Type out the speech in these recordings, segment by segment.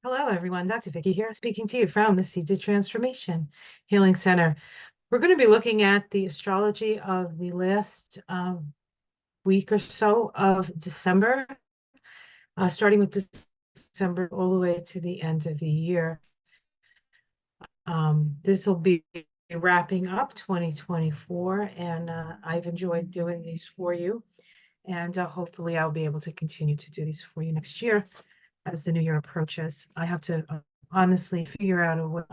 Hello, everyone. Dr. Vicki here, speaking to you from the Seeds of Transformation Healing Center. We're going to be looking at the astrology of the last week or so of December, starting with December all the way to the end of the year. This will be wrapping up 2024, and I've enjoyed doing these for you. And hopefully I'll be able to continue to do these for you next year as the new year approaches. I have to honestly figure out a way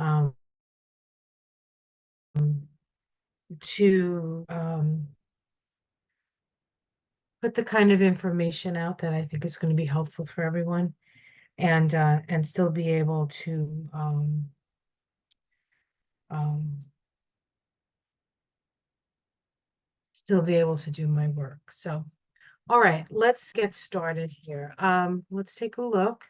to put the kind of information out that I think is going to be helpful for everyone, and still be able to do my work. So, all right, let's get started here. Let's take a look,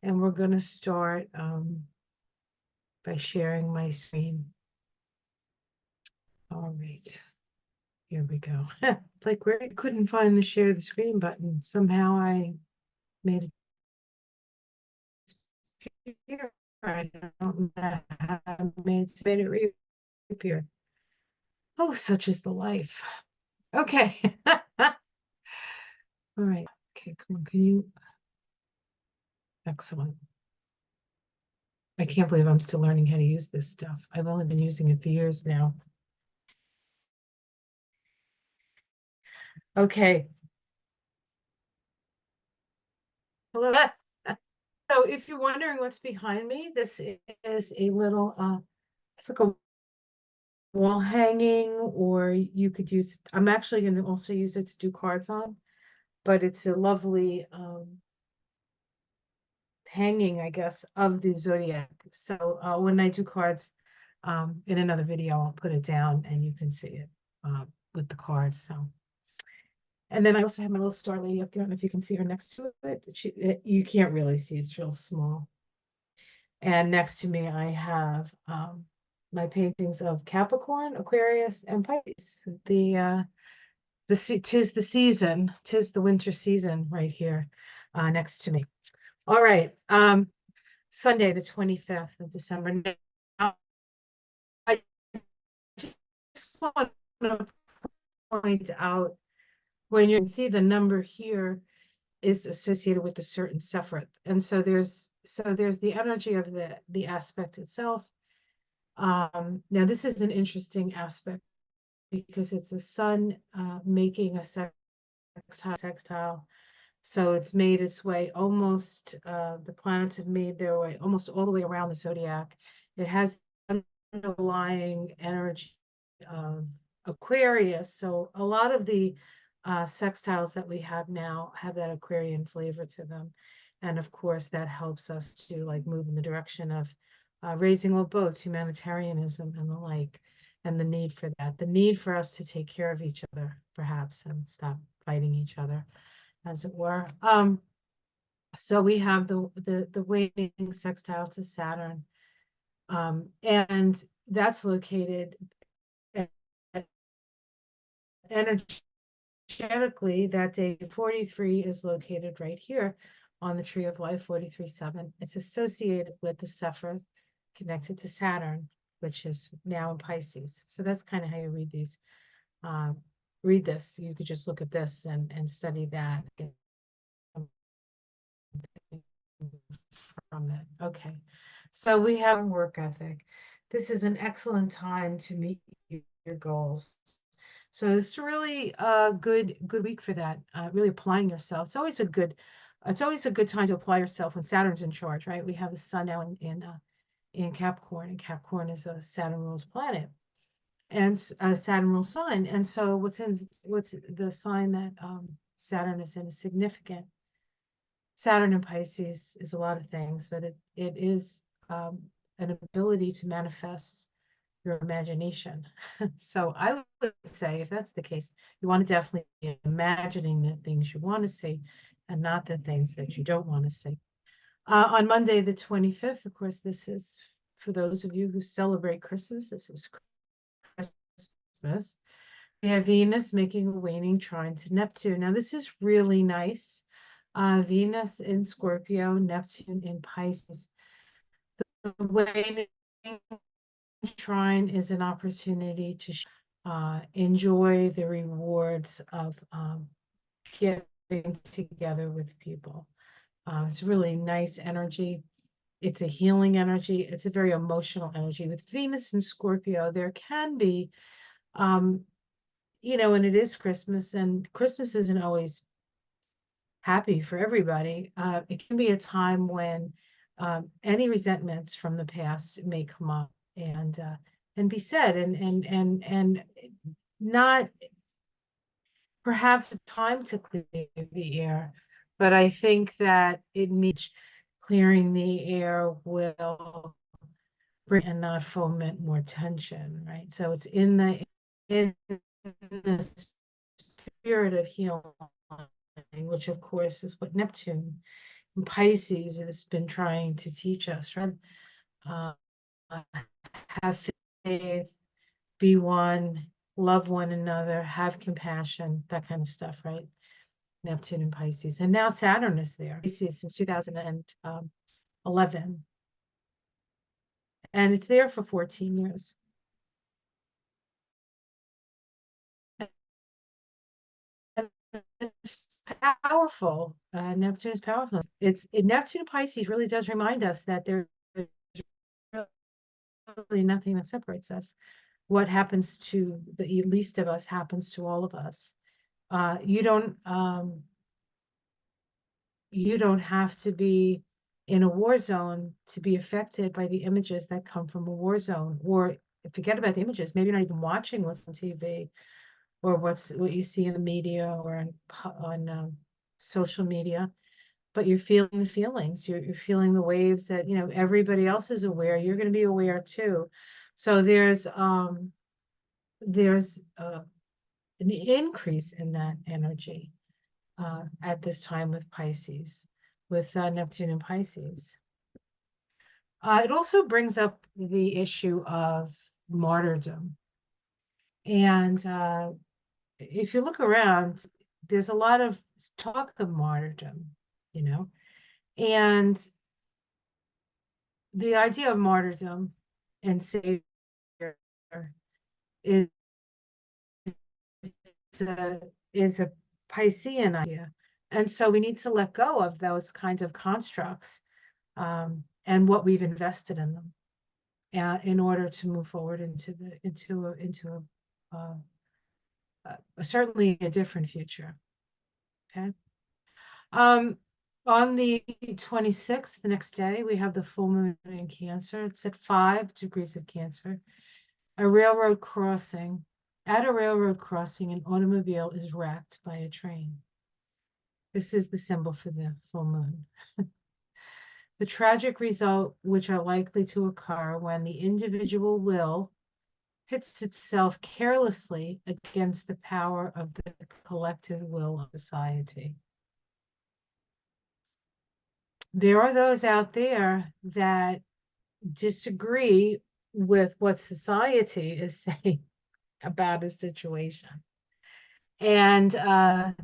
and we're going to start by sharing my screen. All right. Here we go. Like where I couldn't find the share the screen button. Somehow I made it disappear. I don't know how I made it reappear. Oh, such is the life. Okay. All right. Okay, come on. Can you? Excellent. I can't believe I'm still learning how to use this stuff. I've only been using it for years now. Okay. Hello. So if you're wondering what's behind me, this is a little it's like a wall hanging, or you could use, I'm actually going to also use it to do cards on, but it's a lovely hanging, I guess, of the zodiac. So when I do cards in another video, I'll put it down and you can see it with the cards. So, and then I also have my little star lady up there. I don't know if you can see her next to it. You can't really see, it's real small. And next to me, I have my paintings of Capricorn, Aquarius, and Pisces. Tis the season, tis the winter season right here next to me. All right, Sunday, the 25th of December. Now, I just want to point out, when you can see the number here is associated with a certain Sephiroth. And so there's the energy of the aspect itself. Now this is an interesting aspect because it's a sun making a sextile. So it's made its way almost, the planets have made their way almost all the way around the zodiac. It has underlying energy of Aquarius. So a lot of the sextiles that we have now have that Aquarian flavor to them. And of course, that helps us to like move in the direction of raising all boats, humanitarianism and the like, and the need for that, the need for us to take care of each other, perhaps, and stop fighting each other, as it were. So we have the waning sextile to Saturn, and that's located energetically that day. 43 is located right here on the tree of life, 43-7. It's associated with the Sephiroth, connected to Saturn, which is now in Pisces. So that's kind of how you read these. Read this. You could just look at this and study that from it. Okay. So we have work ethic. This is an excellent time to meet your goals. So it's really a good week for that. Really applying yourself. It's always a good time to apply yourself when Saturn's in charge, right? We have the sun now in Capricorn, and Capricorn is a Saturn rules planet, and Saturn rules sign. And so what's the sign that Saturn is in is significant. Saturn in Pisces is a lot of things, but it is an ability to manifest your imagination. So I would say, if that's the case, you want to definitely be imagining the things you want to see and not the things that you don't want to see. On Monday, the 25th, of course, this is for those of you who celebrate Christmas. This is Christmas. We have Venus making a waning trine to Neptune. Now, this is really nice Venus in Scorpio, Neptune in Pisces. The waning trine is an opportunity to enjoy the rewards of getting together with people. It's really nice energy. It's a healing energy. It's a very emotional energy. With Venus and Scorpio, there can be, and it is Christmas, and Christmas isn't always happy for everybody. It can be a time when any resentments from the past may come up and be said, and not perhaps a time to clear the air, but I think that it needs clearing the air will bring and not foment more tension, right? So it's in the spirit of healing, which of course is what Neptune and Pisces has been trying to teach us, right? Uh, have faith, be one, love one another, have compassion, that kind of stuff, right? Neptune and Pisces. And now Saturn is there. Pisces since 2011. And it's there for 14 years. And it's powerful. Neptune is powerful. Neptune and Pisces really does remind us that there's really nothing that separates us. What happens to the least of us happens to all of us. You don't have to be in a war zone to be affected by the images that come from a war zone. Or forget about the images. Maybe you're not even watching what's on TV or what you see in the media or on social media, but you're feeling the feelings. You're feeling the waves that everybody else is aware. You're going to be aware too. So there's an increase in that energy at this time with Pisces, with Neptune and Pisces. It also brings up the issue of martyrdom. And if you look around, there's a lot of talk of martyrdom, and the idea of martyrdom and savior is a Piscean idea. And so we need to let go of those kinds of constructs and what we've invested in them in order to move forward into certainly a different future. Okay. On the 26th, the next day, we have the full moon in Cancer. It's at 5 degrees of Cancer. At a railroad crossing, an automobile is wrecked by a train. This is the symbol for the full moon. The tragic result, which are likely to occur when the individual will hits itself carelessly against the power of the collective will of society. There are those out there that disagree with what society is saying about a situation. And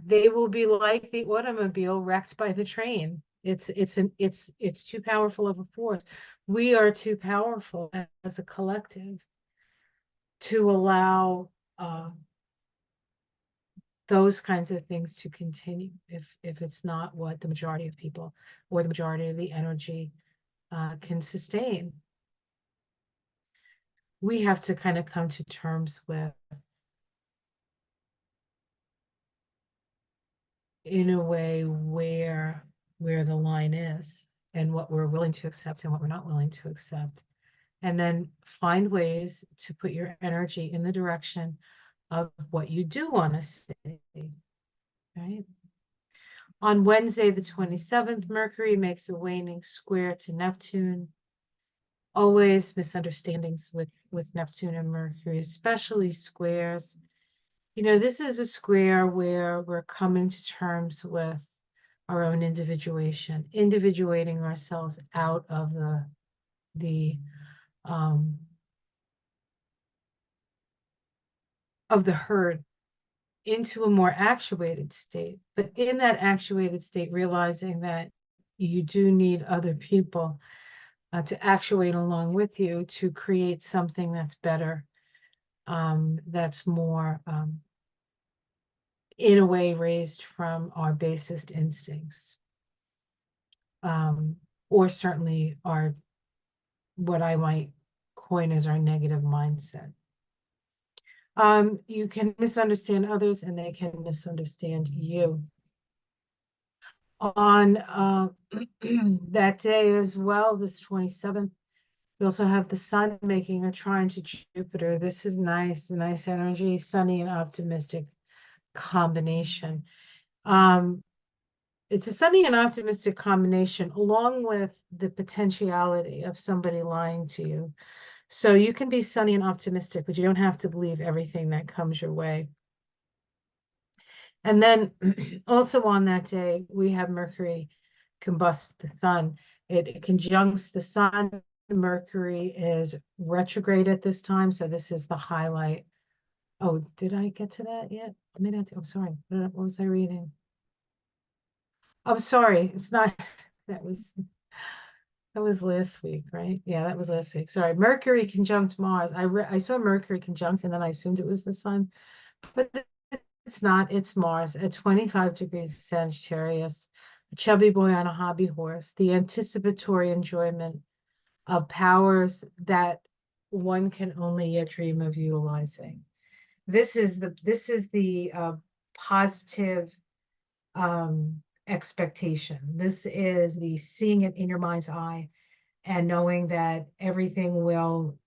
they will be like the automobile wrecked by the train. It's too powerful of a force. We are too powerful as a collective to allow those kinds of things to continue if it's not what the majority of people or the majority of the energy can sustain. We have to kind of come to terms with, in a way, where the line is and what we're willing to accept and what we're not willing to accept, and then find ways to put your energy in the direction of what you do want to see, right? On Wednesday, the 27th, Mercury makes a waning square to Neptune. Always misunderstandings with Neptune and Mercury, especially squares. This is a square where we're coming to terms with our own individuating ourselves out of the of the herd into a more actuated state. But in that actuated state, realizing that you do need other people to actuate along with you to create something that's better, that's more, in a way, raised from our basest instincts, or certainly our, what I might coin as our negative mindset. You can misunderstand others and they can misunderstand you. On that day as well, this 27th, we also have the sun making a trine to Jupiter. This is nice, a nice energy, sunny and optimistic combination. It's a sunny and optimistic combination, along with the potentiality of somebody lying to you. So you can be sunny and optimistic, but you don't have to believe everything that comes your way. And then also on that day, we have Mercury combust the sun. It conjuncts the sun. Mercury is retrograde at this time, so this is the highlight. Oh, did I get to that yet? I mean, I'm sorry. What was I reading? I'm sorry. It's not. That was last week, right? Yeah, that was last week. Sorry. Mercury conjunct Mars. I saw Mercury conjunct, and then I assumed it was the sun, but it's not. It's Mars at 25 degrees Sagittarius, a chubby boy on a hobby horse, the anticipatory enjoyment of powers that one can only yet dream of utilizing. This is the positive expectation. This is the seeing it in your mind's eye and knowing that everything will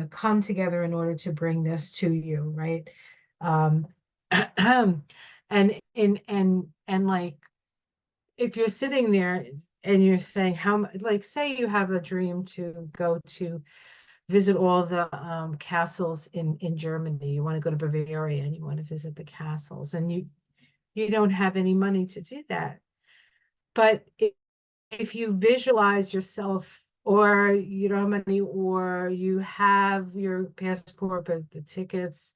come together in order to bring this to you, right? And like, if you're sitting there and you're saying like, say you have a dream to go to visit all the castles in Germany. You want to go to Bavaria and you want to visit the castles, and you don't have any money to do that. But if you visualize yourself, or you don't have money, or you have your passport but the tickets,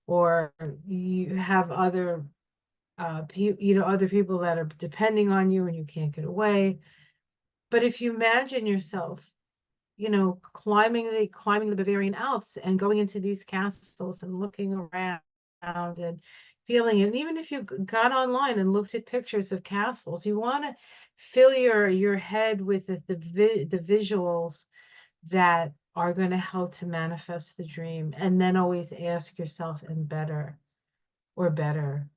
or you have other other people that are depending on you and you can't get away. But if you imagine yourself, climbing the Bavarian Alps and going into these castles and looking around and feeling it. And even if you got online and looked at pictures of castles, you want to fill your head with the visuals that are going to help to manifest the dream. And then always ask yourself, and better, or better,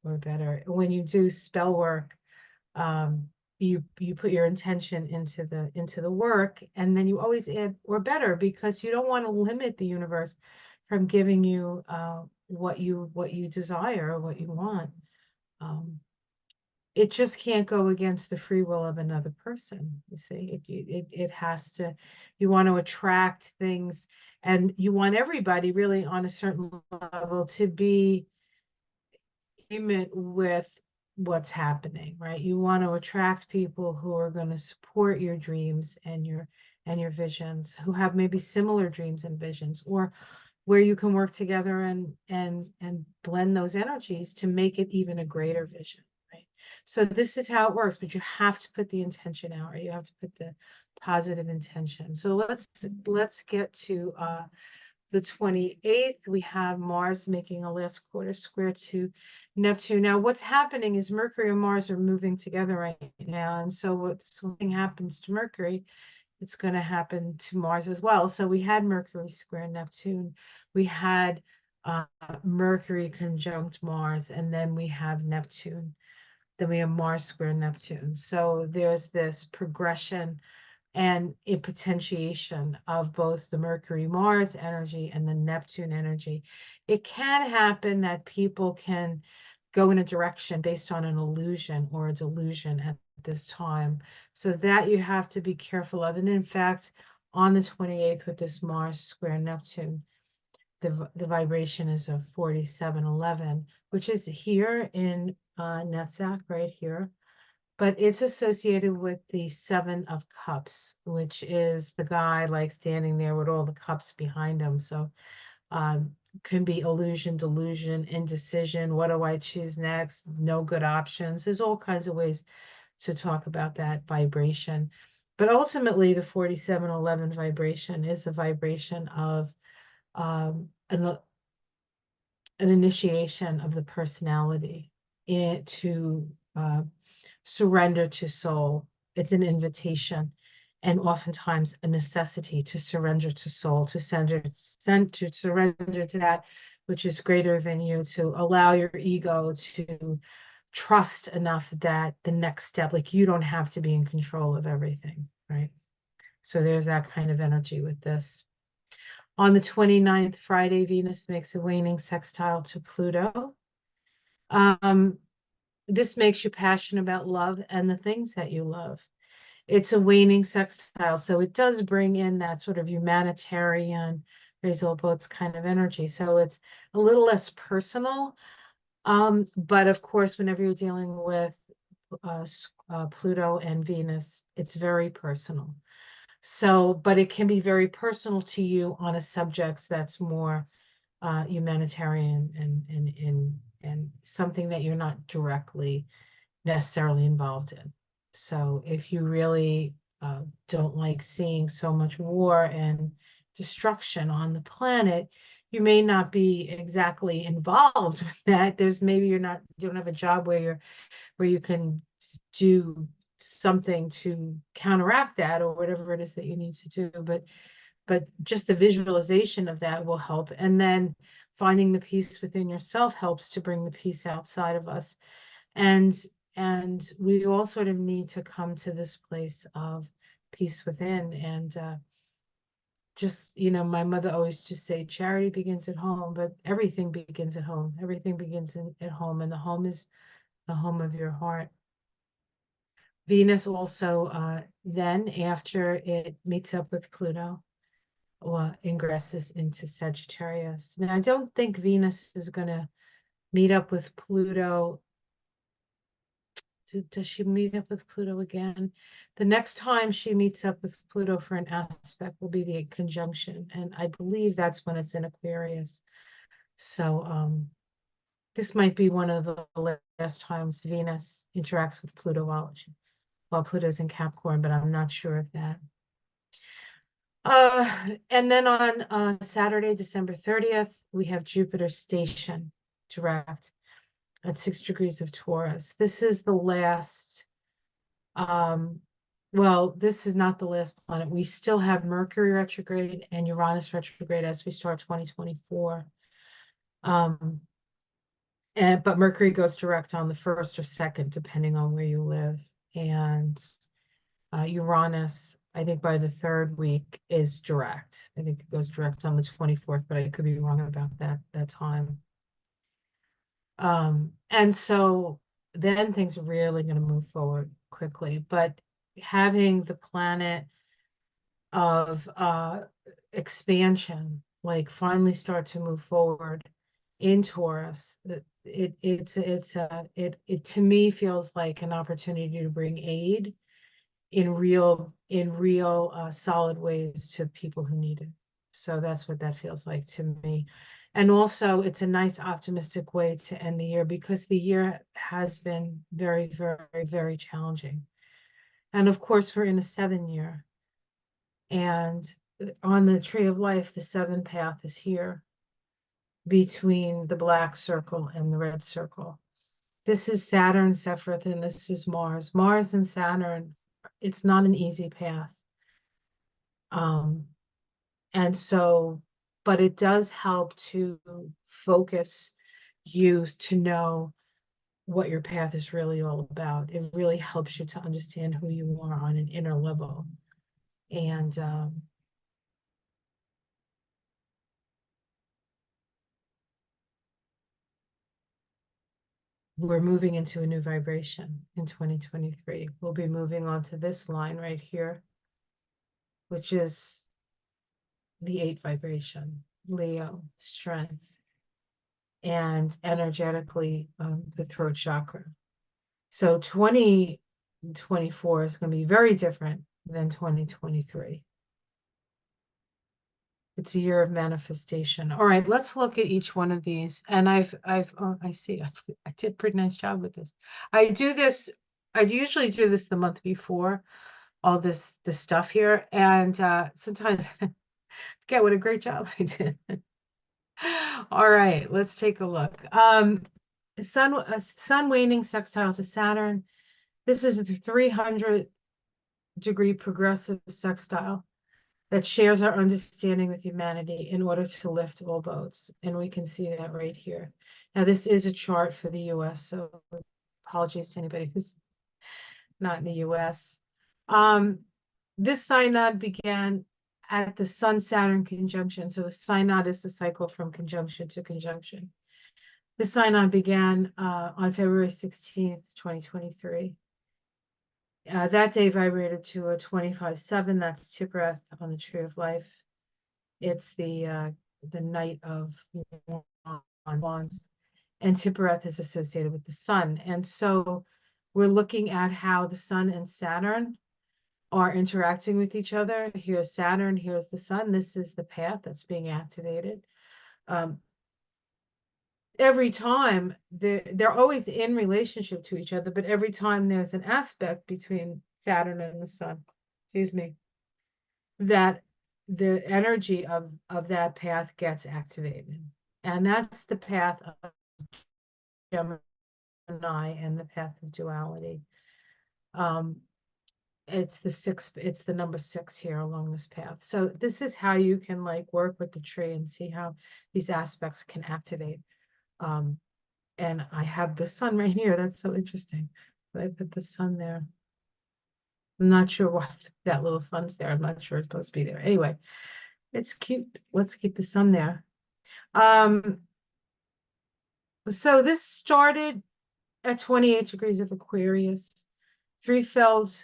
or better. When you do spell work, you put your intention into the work, and then you always add or better, because you don't want to limit the universe from giving you what you desire, or what you want. It just can't go against the free will of another person. You see, it has to. You want to attract things, and you want everybody really on a certain level to be in agreement with what's happening, right? You want to attract people who are going to support your dreams and your visions, who have maybe similar dreams and visions, or where you can work together and blend those energies to make it even a greater vision, right? So this is how it works, but you have to put the intention out, or you have to put the positive intention. So let's get to the 28th. We have Mars making a last quarter square to Neptune. Now, what's happening is Mercury and Mars are moving together right now. And so what something happens to Mercury, it's going to happen to Mars as well. So we had Mercury square Neptune. We had Mercury conjunct Mars, and then we have Neptune. Then we have Mars square Neptune. So there's this progression and a potentiation of both the Mercury-Mars energy and the Neptune energy. It can happen that people can go in a direction based on an illusion or a delusion at this time. So that you have to be careful of. And in fact, on the 28th with this Mars square Neptune, the vibration is of 4711, which is here in Netzach, right here. But it's associated with the Seven of Cups, which is the guy like standing there with all the cups behind him. So can be illusion, delusion, indecision. What do I choose next? No good options. There's all kinds of ways to talk about that vibration. But ultimately, the 4711 vibration is a vibration of an initiation of the personality to surrender to soul. It's an invitation and oftentimes a necessity to surrender to soul, to surrender to that which is greater than you, to allow your ego to trust enough that the next step, like you don't have to be in control of everything, right? So there's that kind of energy with this. On the 29th, Friday, Venus makes a waning sextile to Pluto. This makes you passionate about love and the things that you love. It's a waning sextile, so it does bring in that sort of humanitarian, raise all boats kind of energy. So it's a little less personal. But of course, whenever you're dealing with Pluto and Venus, it's very personal. So, but it can be very personal to you on a subject that's more humanitarian and something that you're not directly necessarily involved in. So if you really don't like seeing so much war and destruction on the planet, you may not be exactly involved with that. There's maybe you don't have a job where you can do something to counteract that or whatever it is that you need to do. But just the visualization of that will help. And then finding the peace within yourself helps to bring the peace outside of us. And we all sort of need to come to this place of peace within. And just, my mother always just say charity begins at home, but everything begins at home. Everything begins at home, and the home is the home of your heart. Venus also then, after it meets up with Pluto, ingresses into Sagittarius. Now, I don't think Venus is going to meet up with Pluto. Does she meet up with Pluto again? The next time she meets up with Pluto for an aspect will be the conjunction, and I believe that's when it's in Aquarius. So this might be one of the last times Venus interacts with Pluto while Pluto's in Capricorn, but I'm not sure of that. And then on Saturday, December 30th, we have Jupiter station direct at 6 degrees of Taurus. This is the last, well, this is not the last planet. We still have Mercury retrograde and Uranus retrograde as we start 2024. But Mercury goes direct on the 1st or 2nd, depending on where you live. And Uranus, I think by the 3rd week, is direct. I think it goes direct on the 24th, but I could be wrong about that time. And so then things are really going to move forward quickly. But having the planet of expansion, like finally start to move forward in Taurus, it to me feels like an opportunity to bring aid in real solid ways to people who need it. So that's what that feels like to me. And also it's a nice optimistic way to end the year because the year has been very, very, very challenging. And of course we're in a 7-year. And on the tree of life, the 7th path is here between the black circle and the red circle. This is Saturn, Sephiroth, and this is Mars. Mars and Saturn, it's not an easy path. And so, but it does help to focus you to know what your path is really all about. It really helps you to understand who you are on an inner level. And we're moving into a new vibration in 2023. We'll be moving on to this line right here, which is the 8 vibration, Leo, strength, and energetically the throat chakra. So 2024 is going to be very different than 2023. It's a year of manifestation. All right, let's look at each one of these. And oh, I see. I did a pretty nice job with this. I do this, I usually do this the month before all this stuff here. And sometimes I forget what a great job I did. All right, let's take a look. Sun waning sextile to Saturn. This is a 300-degree progressive sextile that shares our understanding with humanity in order to lift all boats. And we can see that right here. Now, this is a chart for the US, so apologies to anybody who's not in the US. This synod began at the Sun-Saturn conjunction. So the synod is the cycle from conjunction to conjunction. The synod began on February 16th, 2023. That day vibrated to a 25-7. That's Tibrath on the Tree of Life. It's the Knight of Wands, and Tibrath is associated with the Sun. And so we're looking at how the Sun and Saturn are interacting with each other. Here's Saturn, here's the Sun. This is the path that's being activated. Every time they're always in relationship to each other, but every time there's an aspect between Saturn and the Sun, excuse me, that the energy of that path gets activated. And that's the path of Gemini and the path of duality. It's the number 6 here along this path. So this is how you can like work with the tree and see how these aspects can activate. And I have the Sun right here. That's so interesting. But I put the Sun there. I'm not sure why that little Sun's there. I'm not sure it's supposed to be there. Anyway, it's cute. Let's keep the Sun there. So this started at 28 degrees of Aquarius. A tree felled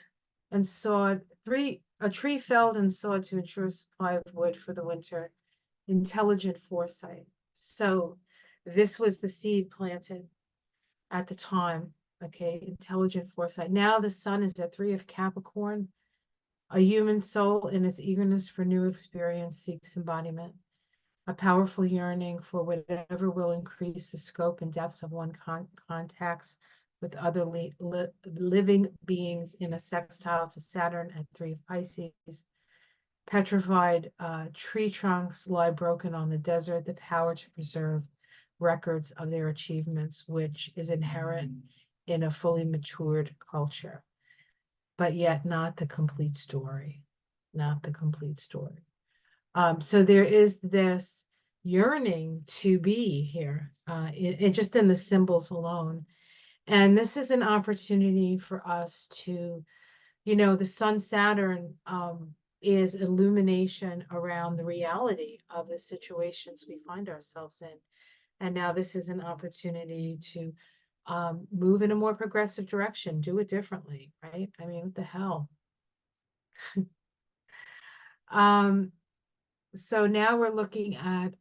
and sawed to ensure a supply of wood for the winter. Intelligent foresight. So this was the seed planted at the time. Okay, intelligent foresight. Now the Sun is at 3 of Capricorn. A human soul in its eagerness for new experience seeks embodiment. A powerful yearning for whatever will increase the scope and depths of one contacts with other living beings in a sextile to Saturn at 3 of Pisces. Petrified tree trunks lie broken on the desert, the power to preserve records of their achievements, which is inherent in a fully matured culture, but yet not the complete story, not the complete story. So there is this yearning to be here, just in the symbols alone. And this is an opportunity for us to, the Sun Saturn is illumination around the reality of the situations we find ourselves in. And now this is an opportunity to move in a more progressive direction, do it differently, right? I mean, what the hell? So now we're looking at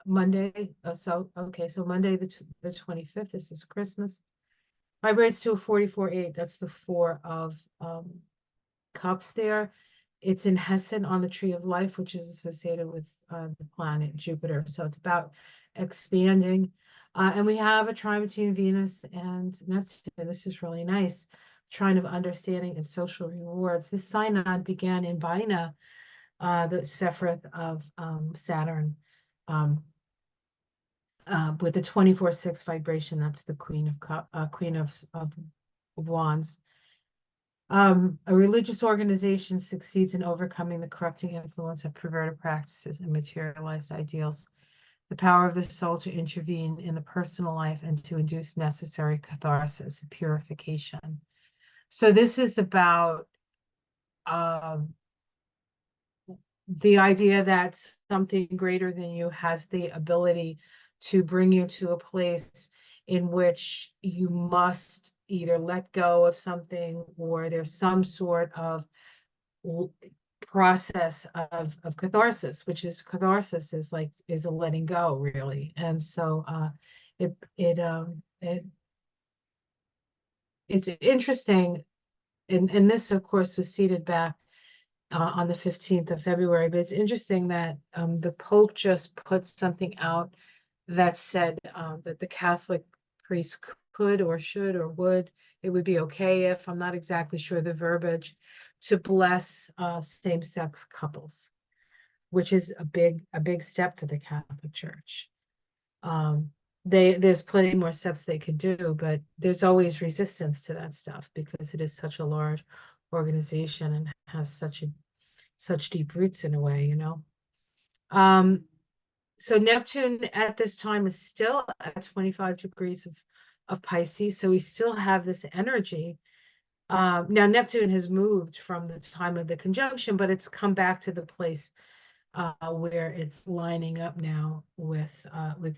Monday. So Monday the 25th. This is Christmas. Vibrates to a 44.8. That's the 4 of Cups there. It's in Hessen on the Tree of Life, which is associated with the planet Jupiter. So it's about expanding. And we have a trine between Venus and Neptune. This is really nice. Trine of understanding and social rewards. This synod began in Bina, the Sephiroth of Saturn, with the 24/6 vibration. That's the Queen of Wands. A religious organization succeeds in overcoming the corrupting influence of perverted practices and materialized ideals. The power of the soul to intervene in the personal life and to induce necessary catharsis, purification. So this is about the idea that something greater than you has the ability to bring you to a place in which you must either let go of something or there's some sort of process of catharsis, which is catharsis is a letting go, really. And so it's interesting, and this of course was seated back on the 15th of February. But it's interesting that the Pope just put something out that said that the Catholic priest could or should or would, it would be okay if, I'm not exactly sure the verbiage, to bless same-sex couples, which is a big step for the Catholic Church. There's plenty more steps they could do, but there's always resistance to that stuff because it is such a large organization and has such deep roots in a way, you know. So Neptune at this time is still at 25 degrees of Pisces, so we still have this energy. Now Neptune has moved from the time of the conjunction, but it's come back to the place where it's lining up now with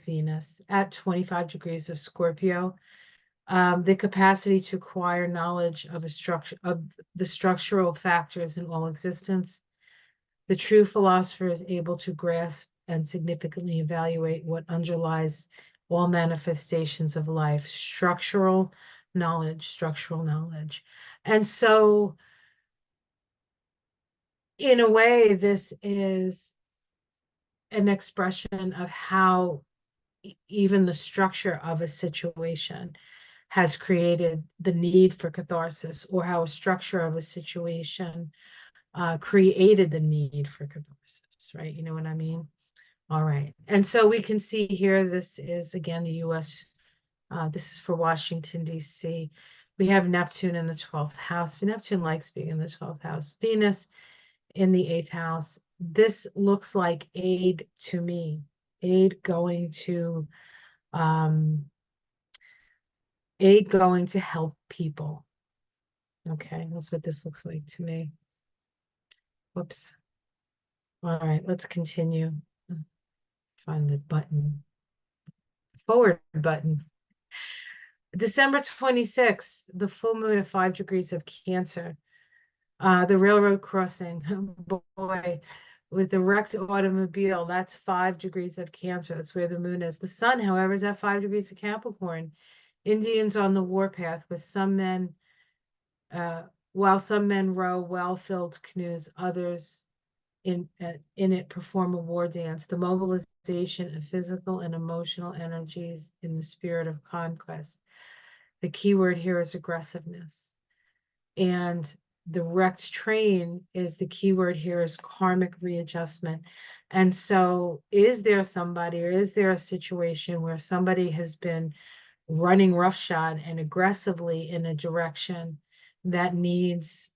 Venus at 25 degrees of Scorpio. The capacity to acquire knowledge of the structural factors in all existence. The true philosopher is able to grasp and significantly evaluate what underlies all manifestations of life, structural knowledge. And so, in a way, this is an expression of how even the structure of a situation has created the need for catharsis, or how a structure of a situation created the need for catharsis, right? You know what I mean? All right. And so we can see here, this is again the US, this is for Washington, D.C. We have Neptune in the 12th house. Neptune likes being in the 12th house. Venus in the 8th house. This looks like aid to me, aid going to help people. Okay, that's what this looks like to me. Whoops. All right, let's continue. Find the button. Forward button. December 26th, the full moon of 5 degrees of Cancer. The railroad crossing, boy, with the wrecked automobile, that's 5 degrees of Cancer. That's where the moon is. The sun, however, is at 5 degrees of Capricorn. Indians on the warpath with some men, while some men row well-filled canoes, others in it perform a war dance. The mobilization of physical and emotional energies in the spirit of conquest. The key word here is aggressiveness. And the wrecked train is the key word here is karmic readjustment. And so is there somebody, or is there a situation where somebody has been running roughshod and aggressively in a direction that needs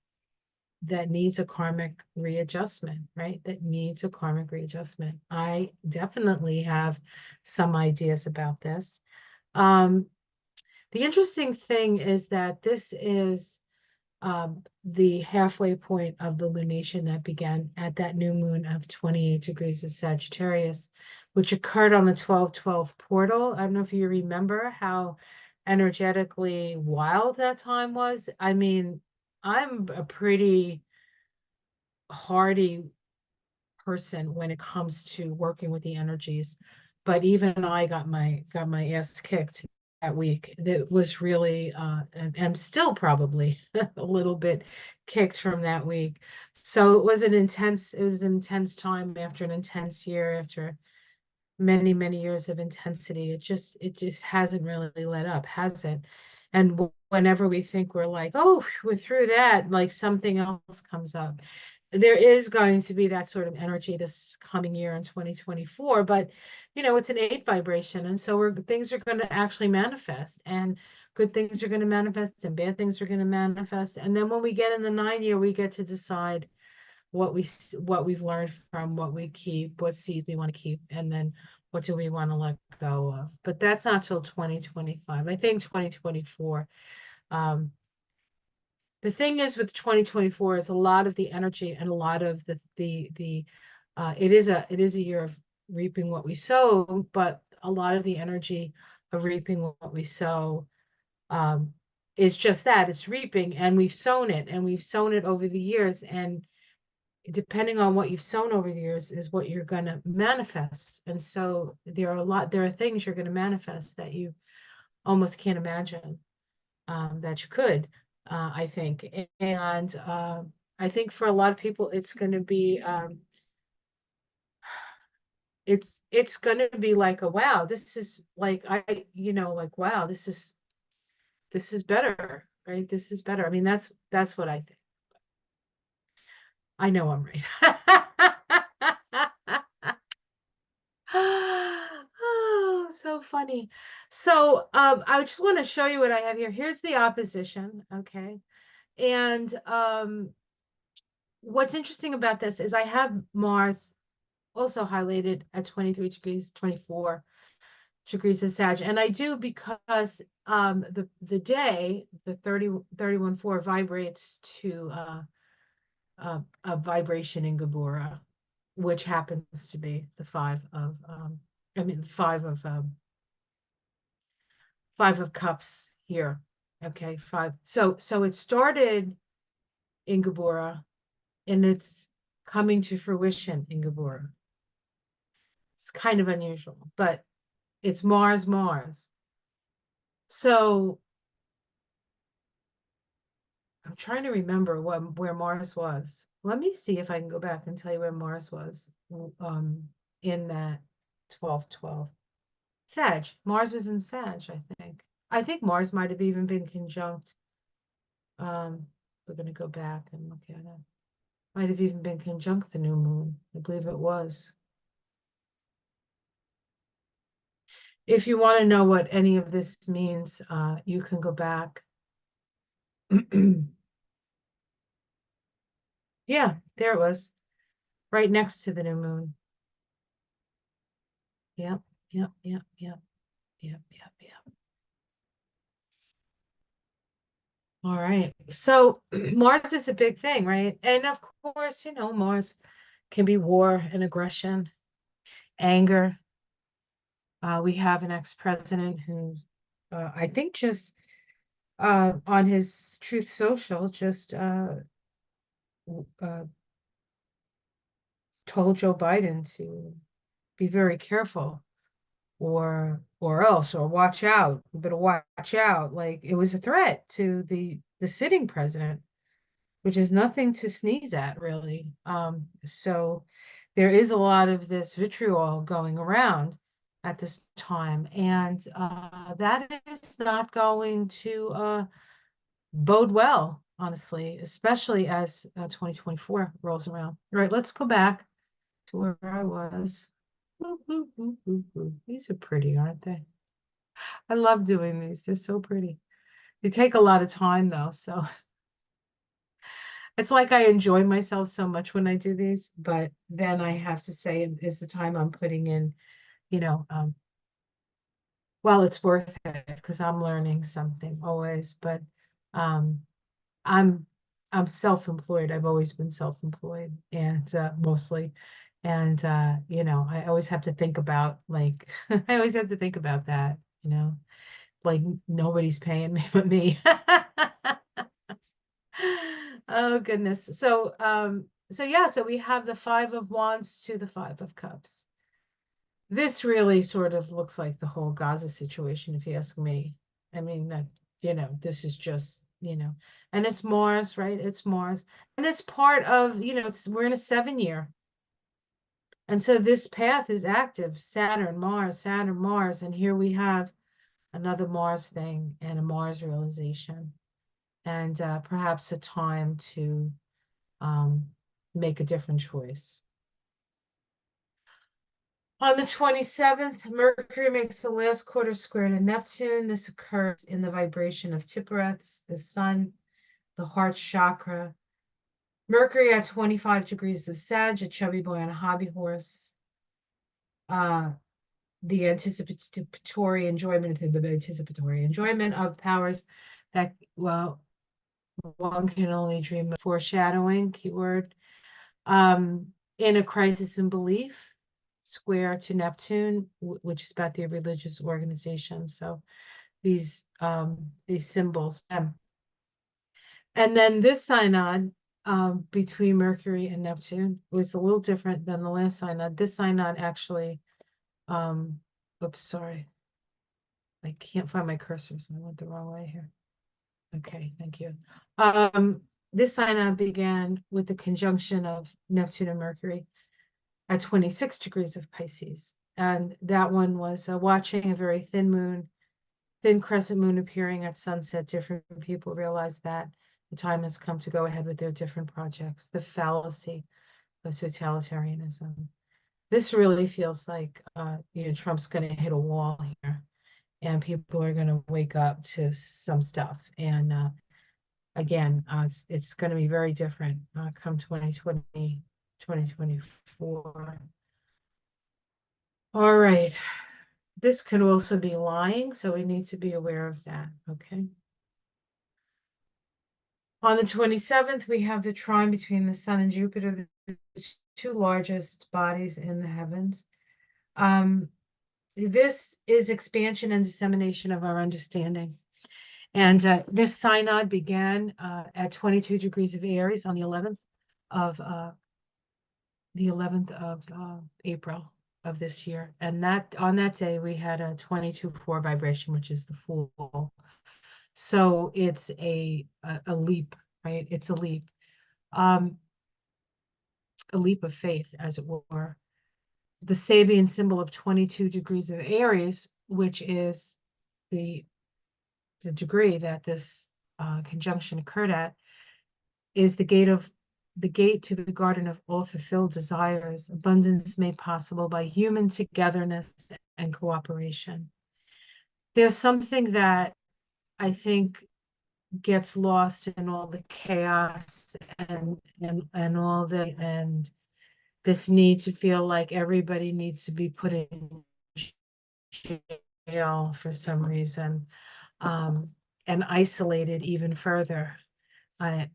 a karmic readjustment, right? That needs a karmic readjustment. I definitely have some ideas about this. The interesting thing is that this is the halfway point of the lunation that began at that new moon of 28 degrees of Sagittarius, which occurred on the 12/12 portal. I don't know if you remember how energetically wild that time was. I mean, I'm a pretty hardy person when it comes to working with the energies, but even I got my ass kicked that week. That was really and still probably a little bit kicked from that week. So it was an intense time after an intense year, after many years of intensity. It just hasn't really let up, has it? And whenever we think we're like, oh, we're through that, like something else comes up. There is going to be that sort of energy this coming year in 2024, but it's an 8 vibration, and so things are going to actually manifest, and good things are going to manifest, and bad things are going to manifest. And then when we get in the 9 year, we get to decide what we've learned from, what we keep, what seeds we want to keep, and then what do we want to let go of. But that's not till 2025. I think 2024. The thing is with 2024 is a lot of the energy and a lot of it is a year of reaping what we sow, but a lot of the energy of reaping what we sow is just that, it's reaping, and we've sown it over the years, and depending on what you've sown over the years is what you're going to manifest. And so there are things you're going to manifest that you almost can't imagine that you could, I think. And I think for a lot of people, it's going to be, it's going to be like a, wow, this is like, like, wow, this is better, right? This is better. I mean, that's what I think. I know I'm right. Oh, so funny. So, I just want to show you what I have here. Here's the opposition, okay? And what's interesting about this is I have Mars also highlighted at 23 degrees, 24 degrees of Sag. And I do because the day, the 31-4 vibrates to a vibration in Gabora, which happens to be the five of cups here. Okay, five. So it started in Gabora and it's coming to fruition in Gabora. It's kind of unusual, but it's Mars, Mars. So I'm trying to remember where Mars was. Let me see if I can go back and tell you where Mars was in that 12-12. Sag. Mars was in Sag, I think. I think Mars might have even been conjunct. We're going to go back and look at it. Might have even been conjunct the new moon. I believe it was. If you want to know what any of this means, you can go back. Yeah, there it was. Right next to the new moon. Yep, yep, yep, yep, yep, yep, yep. All right. So Mars is a big thing, right? And of course, Mars can be war and aggression, anger. We have an ex-president who I think just on his Truth Social just uh, told Joe Biden to be very careful or else, or watch out. You better watch out. Like it was a threat to the sitting president, which is nothing to sneeze at, really. So there is a lot of this vitriol going around at this time, and that is not going to bode well, honestly, especially as 2024 rolls around. All right, let's go back to where I was. Ooh, ooh, ooh, ooh, ooh. These are pretty, aren't they? I love doing these. They're so pretty. They take a lot of time though, so it's like I enjoy myself so much when I do these, but then I have to say is the time I'm putting in, you know, well, it's worth it because I'm learning something always, but um, I'm I'm self-employed. I've always been self-employed and mostly. And I always have to think about like I always have to think about that, like nobody's paying me but me. Oh goodness. So yeah, so we have the Five of Wands to the Five of Cups. This really sort of looks like the whole Gaza situation, if you ask me. I mean, this is just, and it's Mars, right? It's Mars. And it's part of, we're in a 7 year. And so this path is active, Saturn, Mars. And here we have another Mars thing and a Mars realization. And perhaps a time to make a different choice. On the 27th, Mercury makes the last quarter square to Neptune. This occurs in the vibration of Tiphereth, the sun, the heart chakra. Mercury at 25 degrees of Sag, a chubby boy on a hobby horse. The anticipatory enjoyment of powers that, well, one can only dream of. Foreshadowing, keyword. In a crisis in belief, square to Neptune, which is about the religious organization. So these symbols. And then this synod between Mercury and Neptune was a little different than the last synod. This synod actually, oops, sorry. I can't find my cursor, so I went the wrong way here. Okay, thank you. this synod began with the conjunction of Neptune and Mercury at 26 degrees of Pisces. And that one was watching a very thin crescent moon appearing at sunset. Different people realized that the time has come to go ahead with their different projects. The fallacy of totalitarianism. This really feels like Trump's going to hit a wall here, and people are going to wake up to some stuff. And again, it's going to be very different come 2020, 2024. All right. This could also be lying, so we need to be aware of that, okay? On the 27th, we have the trine between the Sun and Jupiter, the two largest bodies in the heavens. This is expansion and dissemination of our understanding. And this synod began at 22 degrees of Aries on the 11th of April of this year. And that on that day, we had a 22-4 vibration, which is the Fool. So it's a leap, right? It's a leap of faith, as it were. The Sabian symbol of 22 degrees of Aries, which is the degree that this conjunction occurred at, is the gate to the garden of all fulfilled desires, abundance made possible by human togetherness and cooperation. There's something that I think gets lost in all the chaos and this need to feel like everybody needs to be put in jail for some reason, and isolated even further.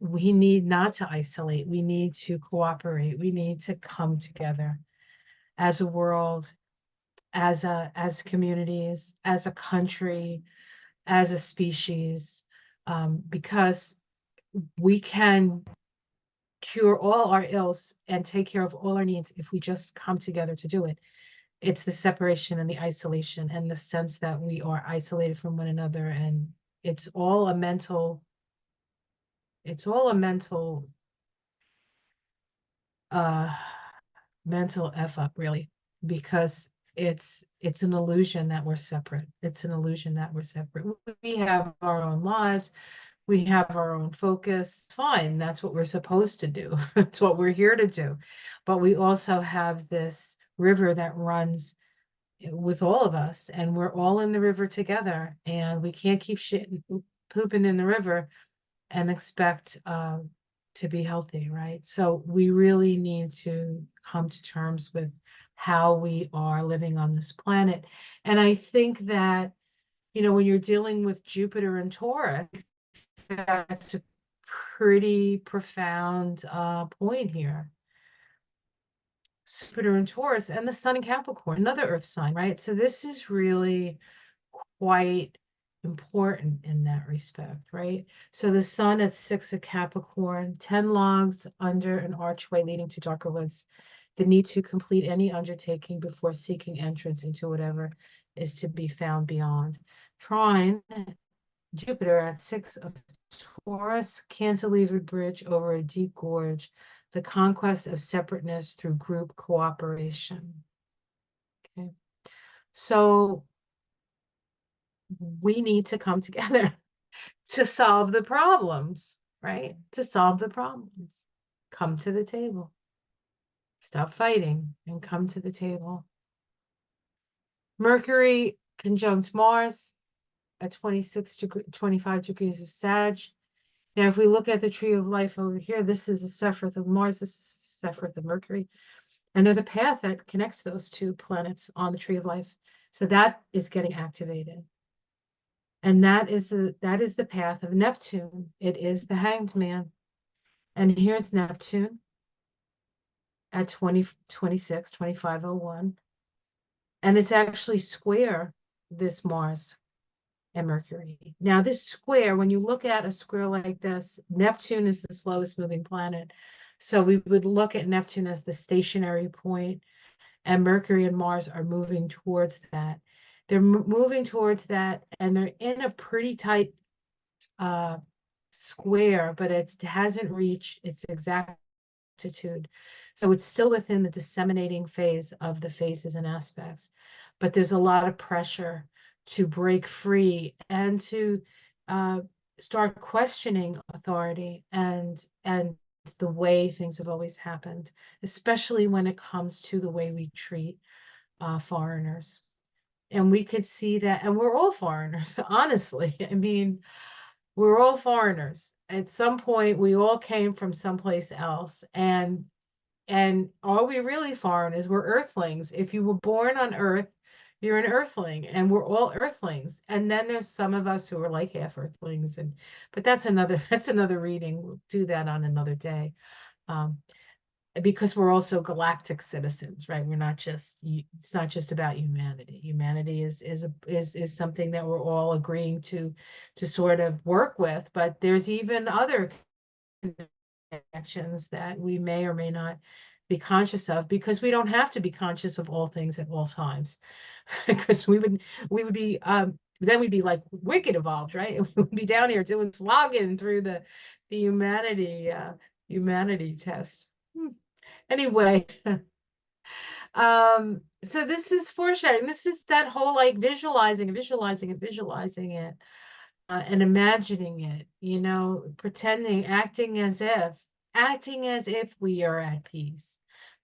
We need not to isolate. We need to cooperate. We need to come together as a world, as communities, as a country, as a species, because we can cure all our ills and take care of all our needs if we just come together to do it. It's the separation and the isolation and the sense that we are isolated from one another, and it's all a mental mental F up, really, because it's an illusion that we're separate. It's an illusion that we're separate. We have our own lives. We have our own focus. Fine, that's what we're supposed to do. It's what we're here to do. But we also have this river that runs with all of us, and we're all in the river together, and we can't keep pooping in the river and expect to be healthy, right? So we really need to come to terms with how we are living on this planet. And I think that, when you're dealing with Jupiter and Taurus, that's a pretty profound point here. Jupiter and Taurus and the Sun in Capricorn, another Earth sign, right? So this is really quite important in that respect, right? So the Sun at 6 of Capricorn, 10 logs under an archway leading to darker woods. The need to complete any undertaking before seeking entrance into whatever is to be found beyond. Trine, Jupiter at 6 of Taurus, cantilevered bridge over a deep gorge, the conquest of separateness through group cooperation. Okay, so we need to come together to solve the problems, right? To solve the problems. Come to the table. Stop fighting and come to the table. Mercury conjunct Mars at 25 degrees of Sag. Now, if we look at the tree of life over here, this is a Sephiroth of Mars, this is a Sephiroth of Mercury. And there's a path that connects those two planets on the tree of life. So that is getting activated. And that is the path of Neptune. It is the hanged man. And here's Neptune at 2501. And it's actually square this Mars and Mercury. Now, this square, when you look at a square like this, Neptune is the slowest moving planet. So we would look at Neptune as the stationary point, and Mercury and Mars are moving towards that. They're moving towards that, and they're in a pretty tight square, but it hasn't reached its exact altitude. So it's still within the disseminating phase of the phases and aspects, but there's a lot of pressure to break free and to uh, start questioning authority and the way things have always happened, especially when it comes to the way we treat foreigners. And we could see that, and we're all foreigners, honestly. I mean, we're all foreigners. At some point, we all came from someplace else. And are we really foreigners? We're earthlings. If you were born on Earth, you're an earthling, and we're all earthlings. And then there's some of us who are like half earthlings, and but that's another reading. We'll do that on another day. Um, because we're also galactic citizens, right? We're not just it's not just about humanity. Humanity is something that we're all agreeing to sort of work with, but there's even other connections that we may or may not be conscious of, because we don't have to be conscious of all things at all times. Because we would be then we'd be like wicked evolved, right? We would be down here doing slogging through the humanity test. Anyway, so this is foreshadowing. This is that whole like visualizing, visualizing it, visualizing it, and imagining it, pretending, acting as if we are at peace,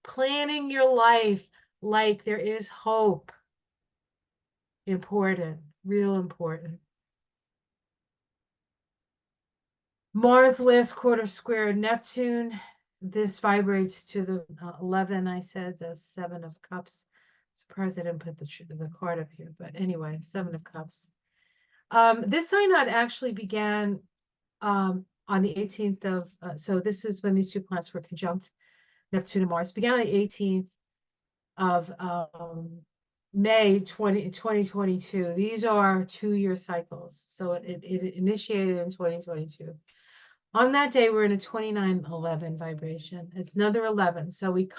planning your life like there is hope. Important, real important. Mars last quarter square Neptune. This vibrates to the 11. I said the 7 of Cups. Surprised I didn't put the card up here, but anyway, 7 of Cups. This synod actually began on the 18th of. So this is when these two planets were conjunct, Neptune and Mars. Began on the 18th of May 2022. These are 2-year cycles. So it initiated in 2022. On that day, we're in a 2911 vibration. It's another 11. So we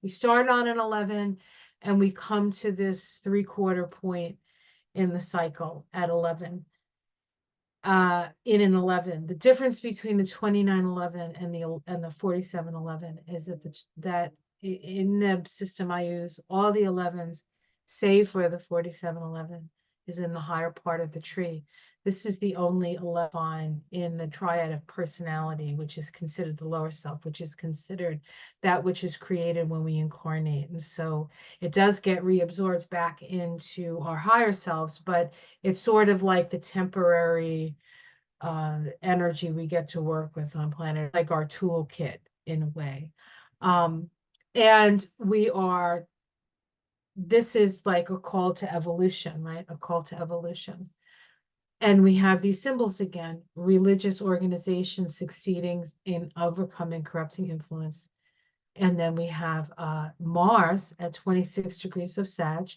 start on an 11 and we come to this 3/4 point in the cycle at 11. In an 11. The difference between the 2911 and the 4711 is that in the system I use, all the 11s, save for the 4711, is in the higher part of the tree. This is the only 11 in the triad of personality, which is considered the lower self, which is considered that which is created when we incarnate. And so it does get reabsorbed back into our higher selves, but it's sort of like the temporary energy we get to work with on planet, like our toolkit in a way. And this is like a call to evolution, right? A call to evolution. And we have these symbols again: religious organizations succeeding in overcoming corrupting influence. And then we have Mars at 26 degrees of Sag.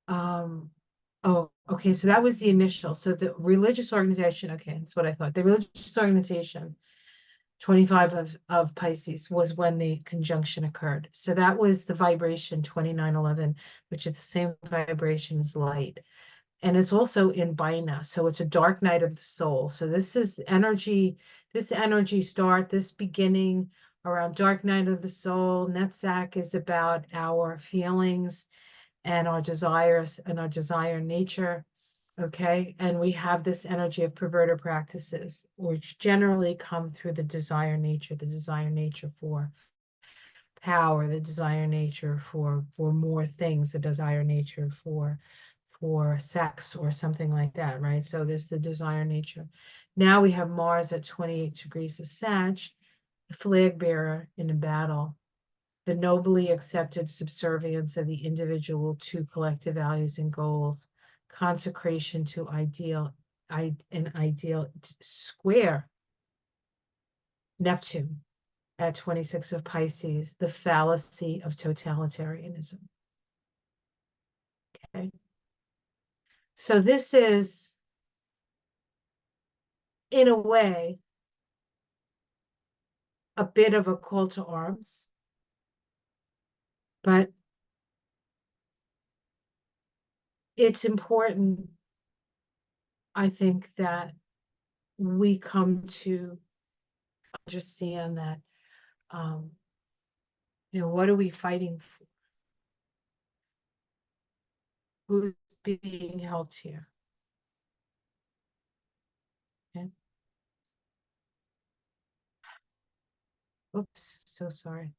Oh, okay. So that was the initial. So the religious organization, okay, that's what I thought. The religious organization, 25 of Pisces, was when the conjunction occurred. So that was the vibration 2911, which is the same vibration as light. And it's also in Bina. So it's a dark night of the soul. So this beginning around dark night of the soul. Netzach is about our feelings and our desires and our desire nature. Okay. And we have this energy of perverter practices, which generally come through the desire nature for power, the desire nature for more things, the desire nature for sex or something like that, right? So there's the desire nature. Now we have Mars at 28 degrees of Sag, a flag bearer in a battle, the nobly accepted subservience of the individual to collective values and goals, consecration to an ideal square Neptune at 26 of Pisces, the fallacy of totalitarianism. Okay. So this is, in a way, a bit of a call to arms, but it's important, I think, that we come to understand that, um, what are we fighting for? Who's being held here? Okay. Oops, so sorry.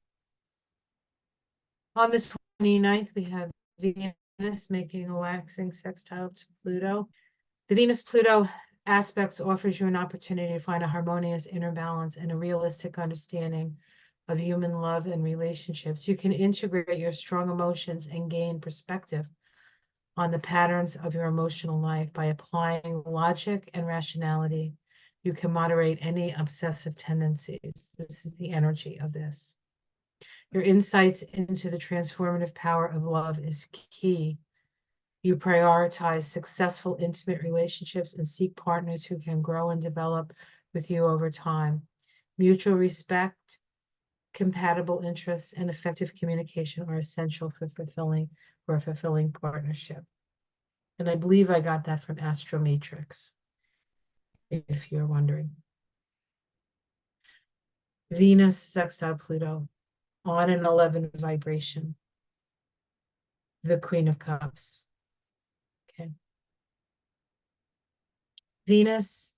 On the 29th, we have Venus making a waxing sextile to Pluto. The Venus-Pluto aspects offers you an opportunity to find a harmonious inner balance and a realistic understanding of human love and relationships. You can integrate your strong emotions and gain perspective on the patterns of your emotional life by applying logic and rationality. You can moderate any obsessive tendencies. This is the energy of this. Your insights into the transformative power of love is key. You prioritize successful, intimate relationships and seek partners who can grow and develop with you over time. Mutual respect, compatible interests, and effective communication are essential for a fulfilling partnership. And I believe I got that from Astromatrix, if you're wondering. Venus sextile Pluto on an 11 vibration, the Queen of Cups. Okay. Venus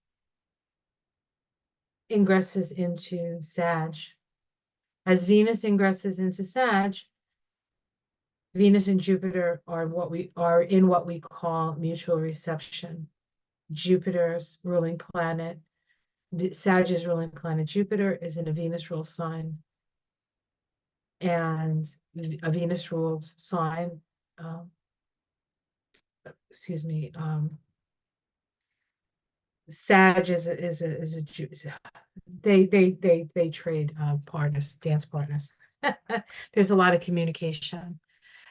ingresses into Sag. As Venus ingresses into Sag, Venus and Jupiter are in what we call mutual reception. Jupiter's ruling planet, Sag's ruling planet Jupiter is in a Venus ruled sign, and a Venus ruled sign, excuse me, Sag is a they trade partners, dance partners. There's a lot of communication.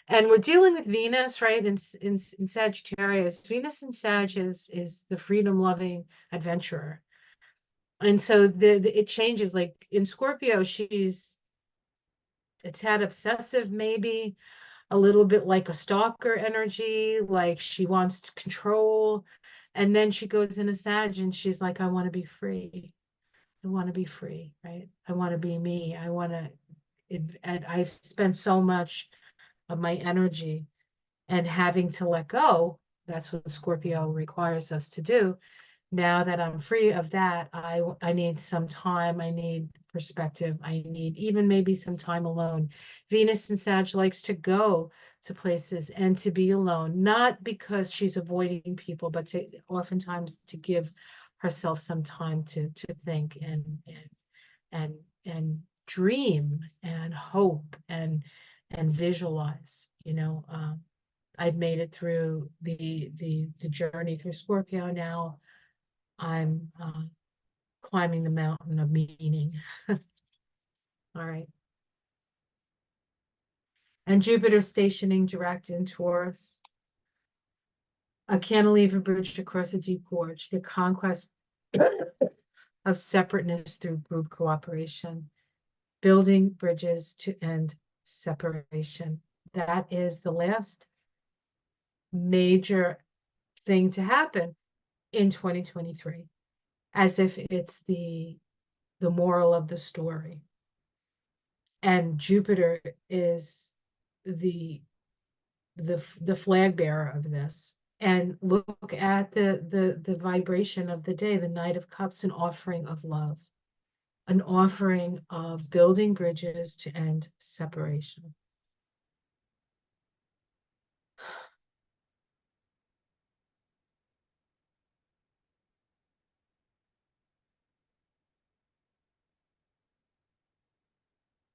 And we're dealing with Venus, right? In Sagittarius, Venus in Sag is the freedom-loving adventurer. And so it changes. Like in Scorpio, it's had obsessive, maybe a little bit like a stalker energy, like she wants to control. And then she goes into Sag and she's like, I want to be free. I want to be free, right? I want to be me. I want to, and I've spent so much of my energy and having to let go. That's what Scorpio requires us to do. Now that I'm free of that, I need some time. I need perspective. I need even maybe some time alone. Venus and Sag likes to go to places and to be alone, not because she's avoiding people, but to oftentimes to give herself some time to think and dream and hope and visualize. I've made it through the journey through Scorpio. Now I'm climbing the mountain of meaning. All right. And Jupiter stationing direct in Taurus, a cantilever bridge across a deep gorge, the conquest of separateness through group cooperation, building bridges to end separation. That is the last major thing to happen in 2023, as if it's the moral of the story. And Jupiter is the the flag bearer of this. And look at the vibration of the day, the Knight of Cups, an offering of love, an offering of building bridges to end separation.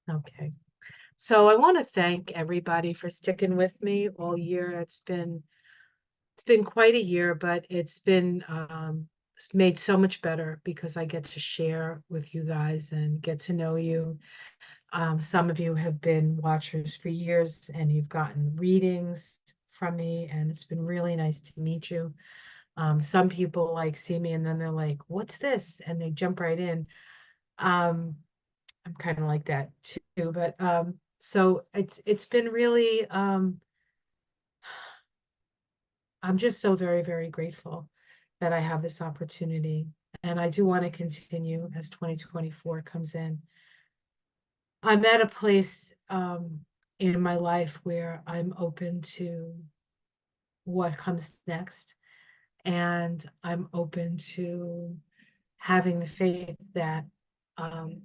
Okay. So I want to thank everybody for sticking with me all year. It's been quite a year, but it's made so much better because I get to share with you guys and get to know you. Some of you have been watchers for years and you've gotten readings from me, and it's been really nice to meet you. Some people like see me and then they're like, "What's this?" and they jump right in. Um, I'm kind of like that too, but so it's been really I'm just so very, very grateful that I have this opportunity. And I do want to continue as 2024 comes in. I'm at a place in my life where I'm open to what comes next. And I'm open to having the faith that um,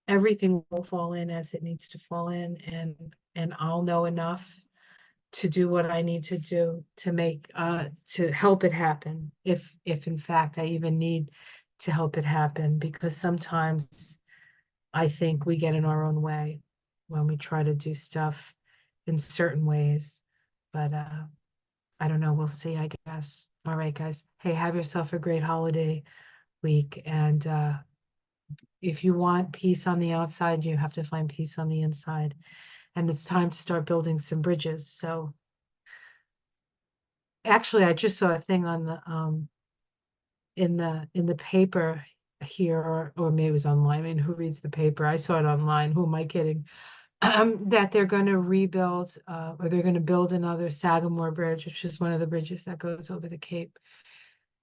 everything will fall in as it needs to fall in, and I'll know enough to do what I need to do to make to help it happen, if in fact I even need to help it happen, because sometimes I think we get in our own way when we try to do stuff in certain ways. But I don't know, we'll see, I guess. All right, guys. Hey, have yourself a great holiday week. And if you want peace on the outside, you have to find peace on the inside. And it's time to start building some bridges. So actually, I just saw a thing on the in the paper here, or maybe it was online. I mean, who reads the paper? I saw it online. Who am I kidding? That they're going to rebuild, or they're going to build another Sagamore Bridge, which is one of the bridges that goes over the Cape.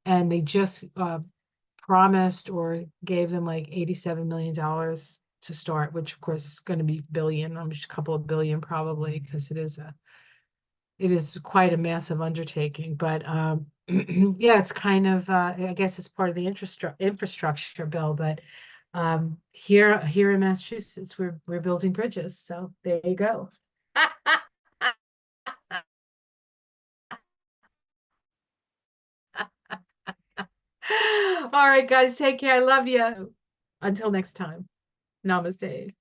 And they just promised or gave them like $87 million to start, which of course is going to be billion, a couple of billion probably, because it is quite a massive undertaking. But yeah, it's kind of I guess it's part of the infrastructure bill. But here in Massachusetts, we're building bridges. So there you go. All right, guys, take care. I love you. Until next time. Namaste.